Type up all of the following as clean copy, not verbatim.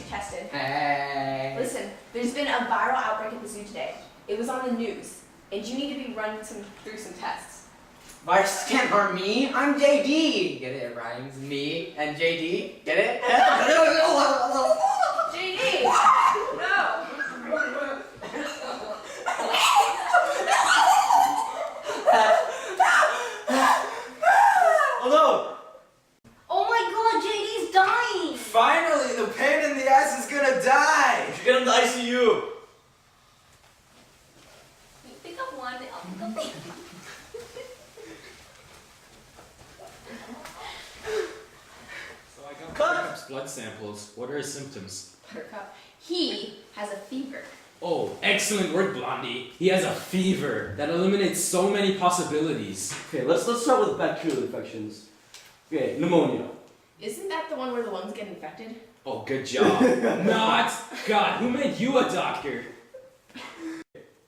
tested. Hey. Listen, there's been a viral outbreak at the zoo today. It was on the news, and you need to be run through some tests. Viruses can't harm me. I'm JD. Get it? It rhymes. Me and JD. Get it? JD! No! Oh no! Oh my god, JD's dying! Finally, the pain in the ass is gonna die! You should get him to ICU! You pick up one, I'll pick up the So I got Buttercup's blood samples. What are his symptoms? Buttercup. He has a fever. Oh, excellent work, Blondie. He has a fever. That eliminates so many possibilities. Okay, let's start with bacterial infections. Okay, pneumonia. Isn't that the one where the lungs get infected? Oh, good job. Not! God, who made you a doctor?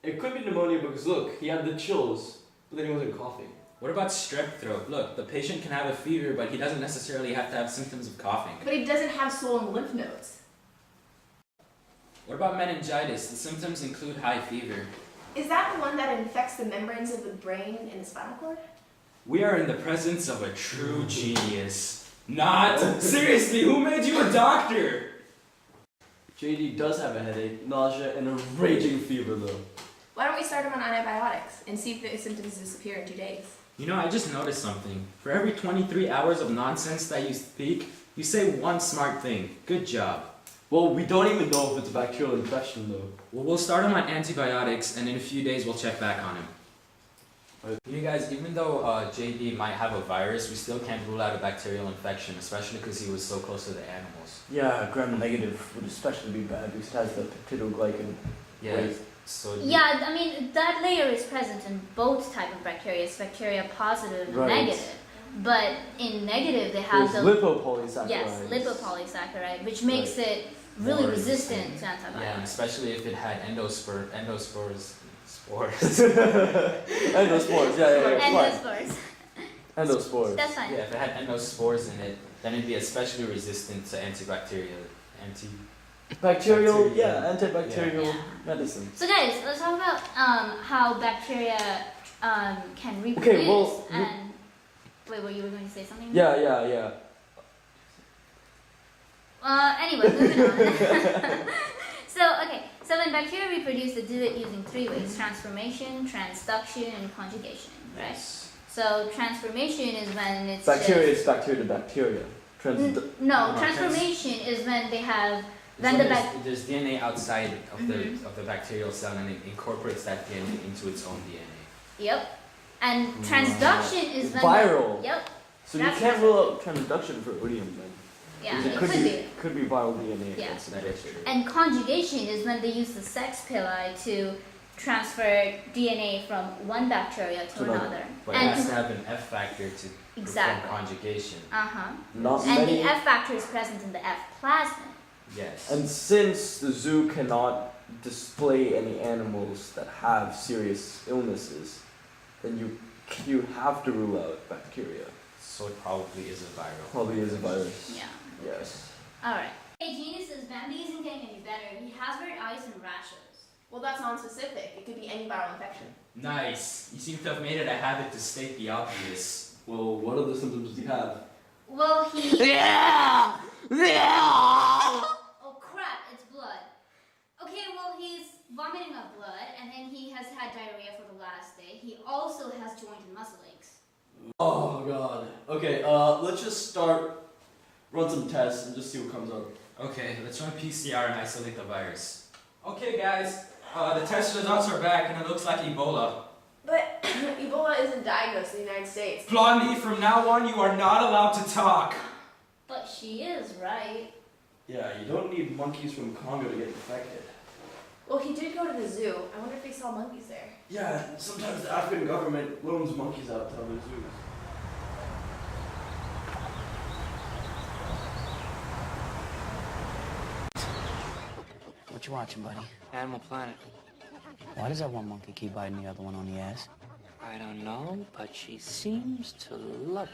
It could be pneumonia because look, he had the chills, but then he wasn't coughing. What about strep throat? Look, the patient can have a fever, but he doesn't necessarily have to have symptoms of coughing. But he doesn't have swollen lymph nodes. What about meningitis? The symptoms include high fever. Is that the one that infects the membranes of the brain and the spinal cord? We are in the presence of a true genius. Not! Seriously, who made you a doctor? JD does have a headache, nausea, and a raging fever though. Why don't we start him on antibiotics and see if the symptoms disappear in 2 days? You know, I just noticed something. For every 23 hours of nonsense that you speak, you say one smart thing. Good job. Well, we don't even know if it's a bacterial infection though. Well, we'll start him on antibiotics, and in a few days we'll check back on him. Right. You guys, even though JD might have a virus, we still can't rule out a bacterial infection, especially because he was so close to the animals. Yeah, gram-negative would especially be bad because it has the peptidoglycan. Yeah. Wait. So Yeah, I mean, that layer is present in both type of bacteria. It's bacteria positive and Right. negative. But in negative, they have There's the lipopolysaccharides. yes, lipopolysaccharide, which makes it really More resistant to yeah, and antibiotics. especially if it had endospores. Endospores, yeah. Endospores. Endospores. That's fine. Yeah, if it had endospores in it, then it'd be especially resistant to antibacterial. Bacterial, Bacteria. yeah, antibacterial Yeah. medicine. So guys, let's talk about how bacteria can reproduce well, and wait, you were going to say something? Yeah. Anyway, moving on. So when bacteria reproduce, they do it using 3 ways: transformation, transduction, and conjugation, right? Yes. So transformation is when it's Bacteria just, is bacteria to bacteria. no, transformation is when they have when the there's DNA outside of the bacterial cell, and it incorporates that DNA into its own DNA. Yep. And transduction is when Viral. Yep. So you That's can't what- rule out transduction for odium then. Yeah, Because it could be. Could be viral DNA. Yeah. That's That is true. And conjugation is when they use the sex pili to transfer DNA from one bacteria to another. But it And has to have an F factor to Exactly. perform conjugation. Not And many. the F factor is present in the F plasmid. Yes. And since the zoo cannot display any animals that have serious illnesses, then you have to rule out bacteria. So it probably is a viral. Probably is a virus. Yeah. Yes. Alright. Hey, Genius says Bambi isn't getting any better. He has red eyes and rashes. Well, that's non-specific. It could be any viral infection. Nice. You seem to have made it a habit to state the obvious. Well, what other symptoms does he have? Well, he. Oh crap, it's blood. Okay, well, he's vomiting up blood, and then he has had diarrhea for the last day. He also has joint and muscle aches. Oh god. Okay, let's just run some tests and just see what comes up. Okay, let's run PCR and isolate the virus. Okay, guys. The test results are back, and it looks like Ebola. But Ebola isn't diagnosed in the United States. Blondie, from now on, you are not allowed to talk. But she is, right? Yeah, you don't need monkeys from Congo to get infected. Well, he did go to the zoo. I wonder if they saw monkeys there. Yeah, sometimes the African government loans monkeys out to other zoos. What you watching, buddy? Animal Planet. Why does that one monkey keep biting the other one on the ass? I don't know, but she seems to love it.